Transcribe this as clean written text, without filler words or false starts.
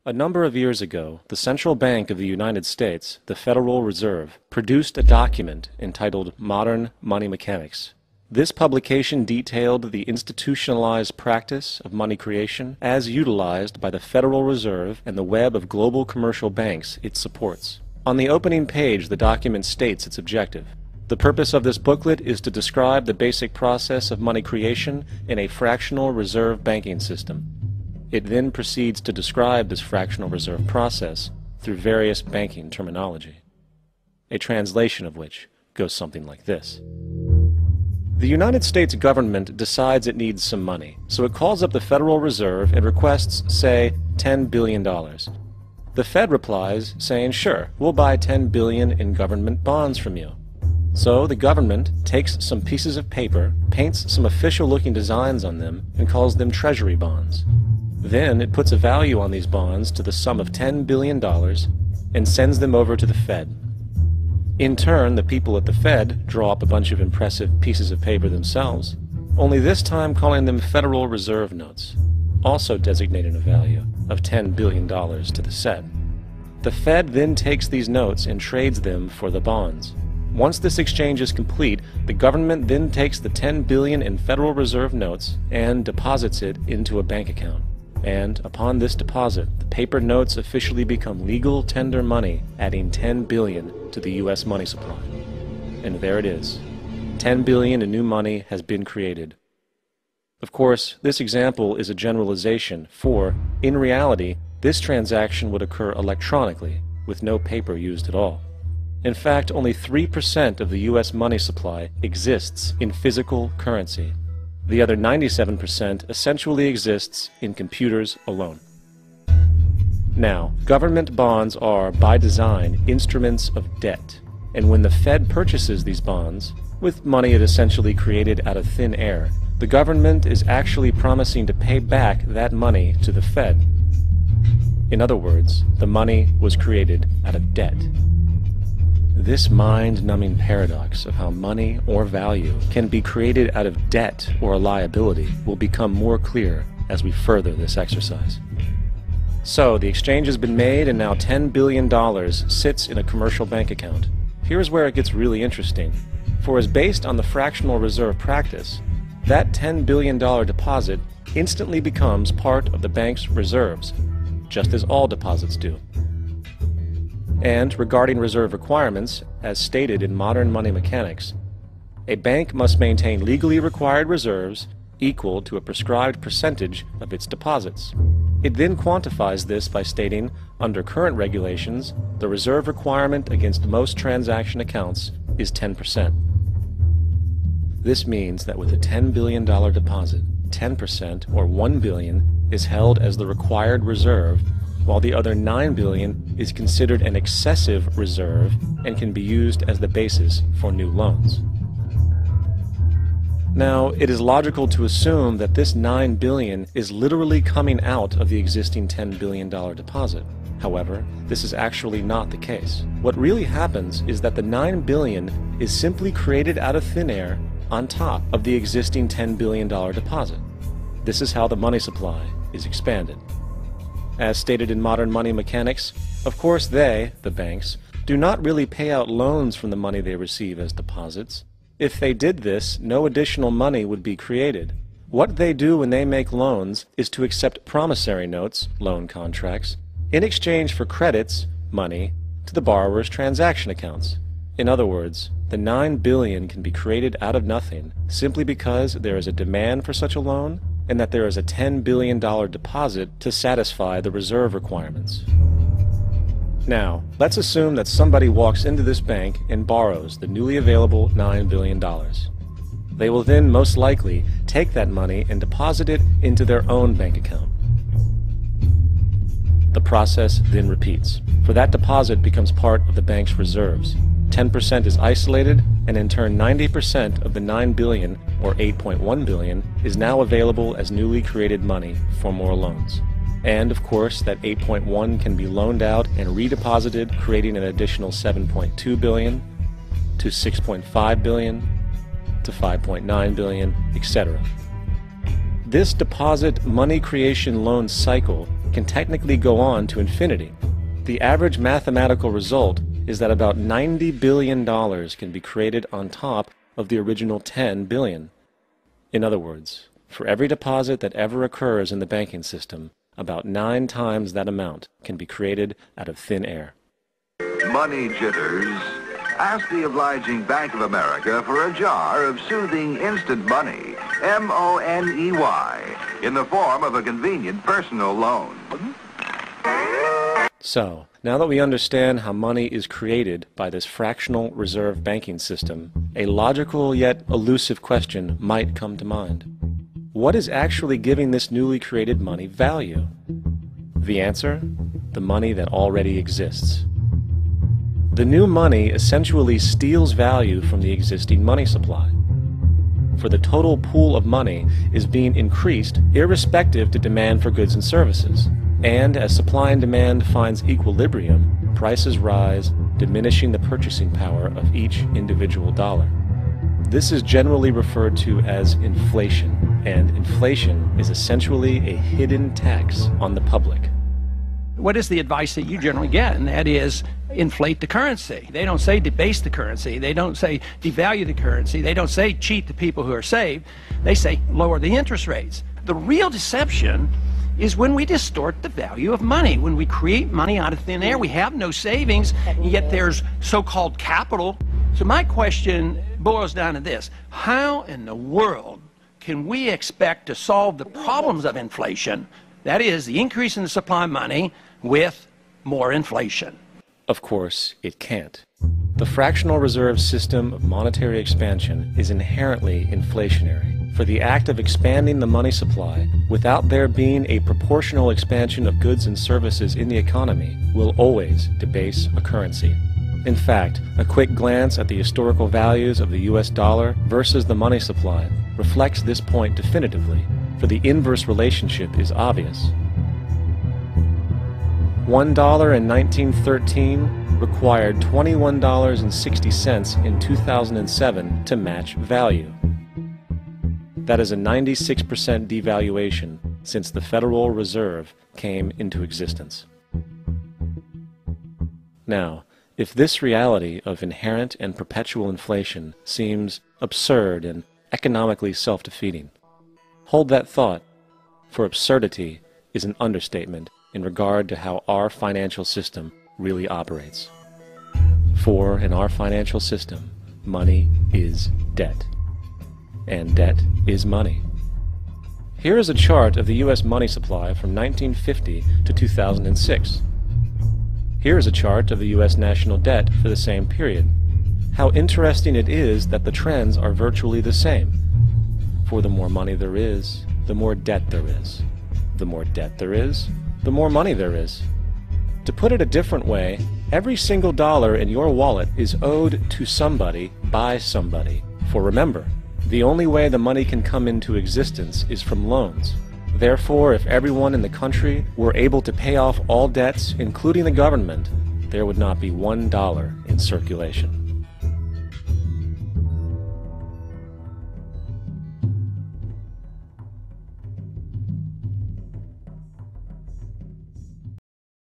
A number of years ago, the Central Bank of the United States, the Federal Reserve, produced a document entitled Modern Money Mechanics. This publication detailed the institutionalized practice of money creation as utilized by the Federal Reserve and the web of global commercial banks it supports. On the opening page, the document states its objective. The purpose of this booklet is to describe the basic process of money creation in a fractional reserve banking system. It then proceeds to describe this fractional reserve process through various banking terminology, a translation of which goes something like this. The United States government decides it needs some money, so it calls up the Federal Reserve and requests, say, $10 billion. The Fed replies, saying, sure, we'll buy $10 billion in government bonds from you. So the government takes some pieces of paper, paints some official-looking designs on them, and calls them treasury bonds. Then it puts a value on these bonds to the sum of $10 billion and sends them over to the Fed. In turn, the people at the Fed draw up a bunch of impressive pieces of paper themselves, only this time calling them Federal Reserve notes, also designating a value of $10 billion to the Fed. The Fed then takes these notes and trades them for the bonds. Once this exchange is complete, the government then takes the $10 billion in Federal Reserve notes and deposits it into a bank account. And upon this deposit, the paper notes officially become legal tender money, adding $10 billion to the U.S. money supply. And there it is. $10 billion in new money has been created. Of course, this example is a generalization, for, in reality, this transaction would occur electronically, with no paper used at all. In fact, only 3% of the U.S. money supply exists in physical currency. The other 97% essentially exists in computers alone. Now, government bonds are, by design, instruments of debt, and when the Fed purchases these bonds, with money it essentially created out of thin air, the government is actually promising to pay back that money to the Fed. In other words, the money was created out of debt. This mind-numbing paradox of how money or value can be created out of debt or a liability will become more clear as we further this exercise. So, the exchange has been made and now $10 billion sits in a commercial bank account. Here's where it gets really interesting. For as based on the fractional reserve practice, that $10 billion deposit instantly becomes part of the bank's reserves, just as all deposits do. And regarding reserve requirements, as stated in Modern Money Mechanics, a bank must maintain legally required reserves equal to a prescribed percentage of its deposits. It then quantifies this by stating, under current regulations, the reserve requirement against most transaction accounts is 10%. This means that with a $10 billion deposit, 10% or $1 billion is held as the required reserve, while the other $9 billion is considered an excessive reserve and can be used as the basis for new loans. Now, it is logical to assume that this $9 billion is literally coming out of the existing $10 billion deposit. However, this is actually not the case. What really happens is that the $9 billion is simply created out of thin air on top of the existing $10 billion deposit. This is how the money supply is expanded. As stated in Modern Money Mechanics, of course they, the banks, do not really pay out loans from the money they receive as deposits. If they did this, no additional money would be created. What they do when they make loans is to accept promissory notes, loan contracts, in exchange for credits, money, to the borrower's transaction accounts. In other words, the $9 billion can be created out of nothing simply because there is a demand for such a loan and that there is a $10 billion deposit to satisfy the reserve requirements. Now, let's assume that somebody walks into this bank and borrows the newly available $9 billion. They will then most likely take that money and deposit it into their own bank account. The process then repeats, for that deposit becomes part of the bank's reserves. 10% is isolated, and in turn 90% of the $9 billion, or $8.1 billion, is now available as newly created money for more loans. And of course, that 8.1 can be loaned out and redeposited, creating an additional 7.2 billion, to 6.5 billion, to 5.9 billion, etc. This deposit money creation loan cycle can technically go on to infinity. The average mathematical result is that about $90 billion can be created on top of the original $10 billion. In other words, for every deposit that ever occurs in the banking system, about 9 times that amount can be created out of thin air. Money jitters? Ask the obliging Bank of America for a jar of soothing instant money, M-O-N-E-Y, in the form of a convenient personal loan. So, now that we understand how money is created by this fractional reserve banking system, a logical yet elusive question might come to mind. What is actually giving this newly created money value? The answer? The money that already exists. The new money essentially steals value from the existing money supply. For the total pool of money is being increased irrespective to demand for goods and services. And as supply and demand finds equilibrium, prices rise, diminishing the purchasing power of each individual dollar. This is generally referred to as inflation, and inflation is essentially a hidden tax on the public. What is the advice that you generally get? And that is, inflate the currency. They don't say debase the currency. They don't say devalue the currency. They don't say cheat the people who are saved. They say lower the interest rates. The real deception is when we distort the value of money. When we create money out of thin air, we have no savings, and yet there's so-called capital. So my question boils down to this: how in the world can we expect to solve the problems of inflation, that is, the increase in the supply of money, with more inflation? Of course, it can't. The fractional reserve system of monetary expansion is inherently inflationary. For the act of expanding the money supply, without there being a proportional expansion of goods and services in the economy, will always debase a currency. In fact, a quick glance at the historical values of the US dollar versus the money supply reflects this point definitively, for the inverse relationship is obvious. $1 in 1913 required $21.60 in 2007 to match value. That is a 96% devaluation since the Federal Reserve came into existence. Now, if this reality of inherent and perpetual inflation seems absurd and economically self-defeating, hold that thought, for absurdity is an understatement in regard to how our financial system really operates. For in our financial system, money is debt. And debt is money. Here is a chart of the U.S. money supply from 1950 to 2006. Here is a chart of the U.S. national debt for the same period. How interesting it is that the trends are virtually the same. For the more money there is, the more debt there is. The more debt there is, the more money there is. To put it a different way, every single dollar in your wallet is owed to somebody by somebody. For remember, the only way the money can come into existence is from loans. Therefore, if everyone in the country were able to pay off all debts, including the government, there would not be $1 in circulation.